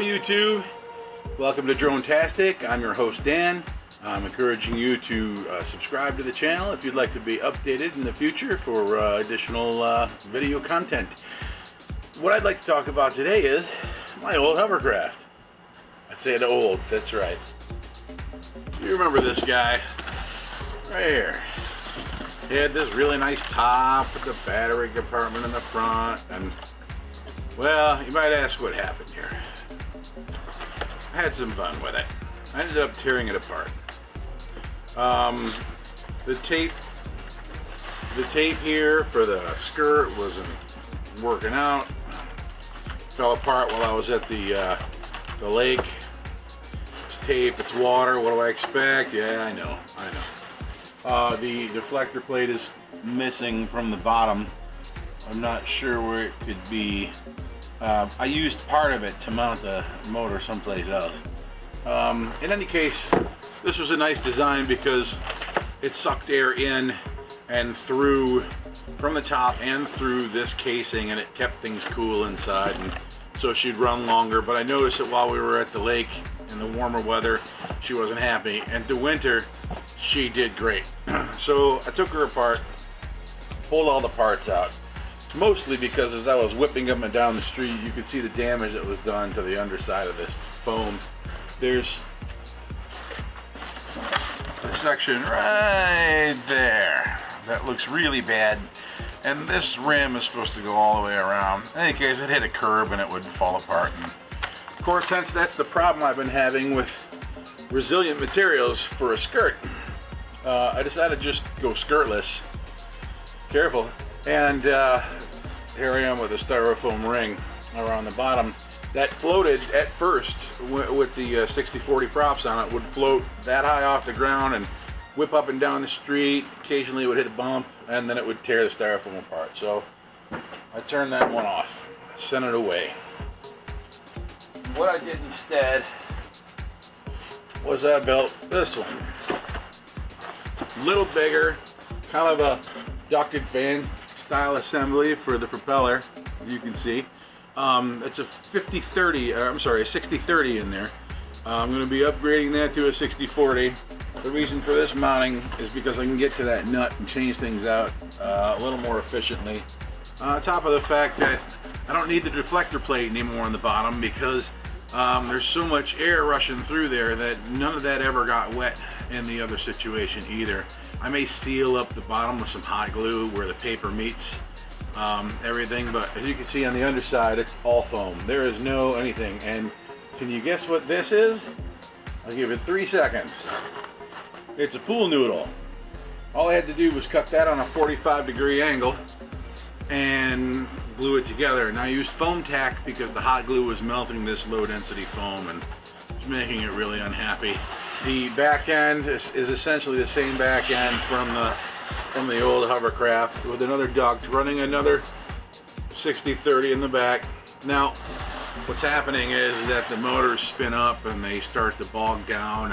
YouTube, welcome to DroneTastic. I'm your host Dan. I'm encouraging you to subscribe to the channel if you'd like to be updated in the future for additional video content. What I'd like to talk about today is my old hovercraft. I said old, that's right. You remember this guy right here. He had this really nice top with the battery compartment in the front, and well, you might ask what happened here. I had some fun with it. I ended up tearing it apart. The tape here for the skirt wasn't working out. Fell apart while I was at the lake. It's tape, it's water. What do I expect? Yeah, I know. The deflector plate is missing from the bottom. I'm not sure where it could be. I used part of it to mount the motor someplace else. In any case, this was a nice design because it sucked air in and through from the top and through this casing, and it kept things cool inside, and so she'd run longer. But I noticed that while we were at the lake in the warmer weather, she wasn't happy, and the winter she did great. So I took her apart, pulled all the parts out, mostly because as I was whipping them down the street, you could see the damage that was done to the underside of this foam. There's a section right there that looks really bad, and this rim is supposed to go all the way around. In any case, it hit a curb and it would fall apart. And of course, since that's the problem I've been having with resilient materials for a skirt, I decided to just go skirtless. Careful. And here I am with a styrofoam ring around the bottom that floated at first with the 60-40 props on it, would float that high off the ground and whip up and down the street. Occasionally it would hit a bump and then it would tear the styrofoam apart. So I turned that one off, sent it away. What I did instead was I built this one. A little bigger, kind of a ducted fan style assembly for the propeller, as you can see. It's a 60-30 in there. I'm going to be upgrading that to a 60-40. The reason for this mounting is because I can get to that nut and change things out a little more efficiently. On top of the fact that I don't need the deflector plate anymore on the bottom because there's so much air rushing through there that none of that ever got wet in the other situation either. I may seal up the bottom with some hot glue where the paper meets everything, but as you can see on the underside, it's all foam. There is no anything. And can you guess what this is? I'll give it 3 seconds. It's a pool noodle. All I had to do was cut that on a 45-degree angle and glue it together. And I used foam tack because the hot glue was melting this low density foam and was making it really unhappy. The back end is essentially the same back end from the old hovercraft with another duct running another 60-30 in the back. Now what's happening is that the motors spin up and they start to bog down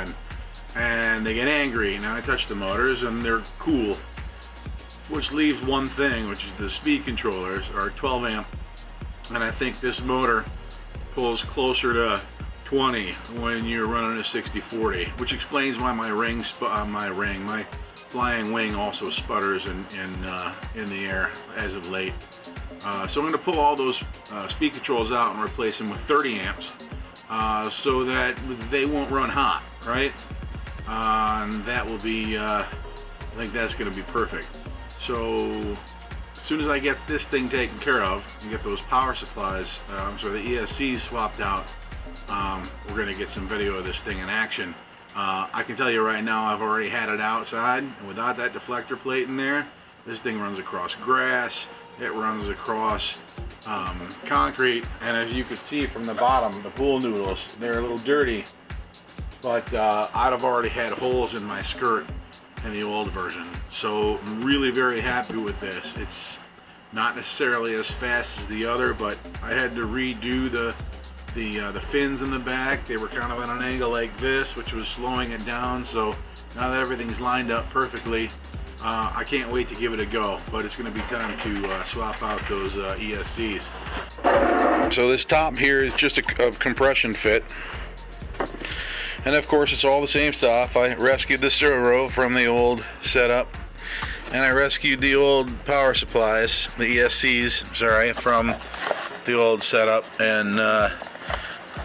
and they get angry. Now I touch the motors and they're cool, which leaves one thing, which is the speed controllers are 12 amp, and I think this motor pulls closer to 20 when you're running a 60-40, which explains why my flying wing also sputters in the air as of late. So I'm going to pull all those speed controls out and replace them with 30 amps so that they won't run hot, right? And that will be, I think that's going to be perfect. So as soon as I get this thing taken care of and get those power supplies, so the ESCs swapped out, we're going to get some video of this thing in action. I can tell you right now, I've already had it outside, and without that deflector plate in there, this thing runs across grass, it runs across concrete, and as you can see from the bottom, the pool noodles, they're a little dirty, but I'd have already had holes in my skirt in the old version. So I'm really very happy with this. It's not necessarily as fast as the other, but I had to redo the fins in the back. They were kind of at an angle like this, which was slowing it down. So now that everything's lined up perfectly, I can't wait to give it a go, but it's going to be time to swap out those ESCs. So this top here is just a compression fit. And of course it's all the same stuff. I rescued the servo from the old setup, and I rescued the old power supplies, the ESCs, sorry, from the old setup, and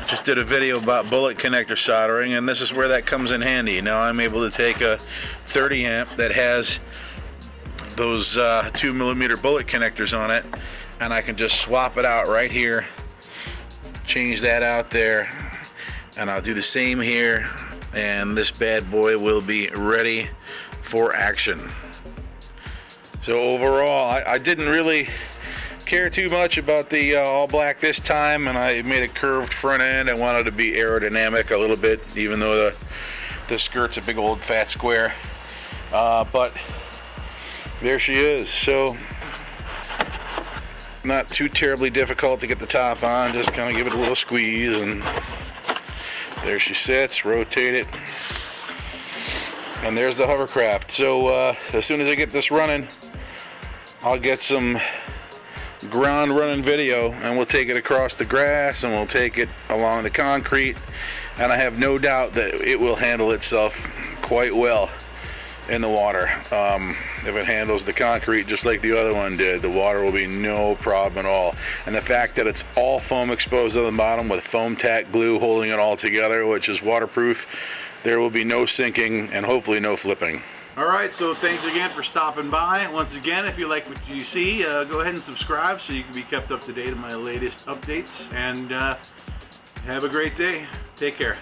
just did a video about bullet connector soldering, and this is where that comes in handy. Now I'm able to take a 30 amp that has those 2mm bullet connectors on it, and I can just swap it out right here, change that out there, and I'll do the same here, and this bad boy will be ready for action. So overall, I didn't really care too much about the all black this time, and I made a curved front end. I wanted to be aerodynamic a little bit, even though the skirt's a big old fat square. But there she is. So not too terribly difficult to get the top on. Just kind of give it a little squeeze, and there she sits. Rotate it, and there's the Hovercraft. So as soon as I get this running, I'll get some ground running video, and we'll take it across the grass, and we'll take it along the concrete, and I have no doubt that it will handle itself quite well in the water. If it handles the concrete just like the other one did, the water will be no problem at all. And the fact that it's all foam exposed on the bottom with foam tack glue holding it all together, which is waterproof, there will be no sinking and hopefully no flipping. Alright, so thanks again for stopping by. Once again, if you like what you see, go ahead and subscribe so you can be kept up to date on my latest updates. And have a great day. Take care.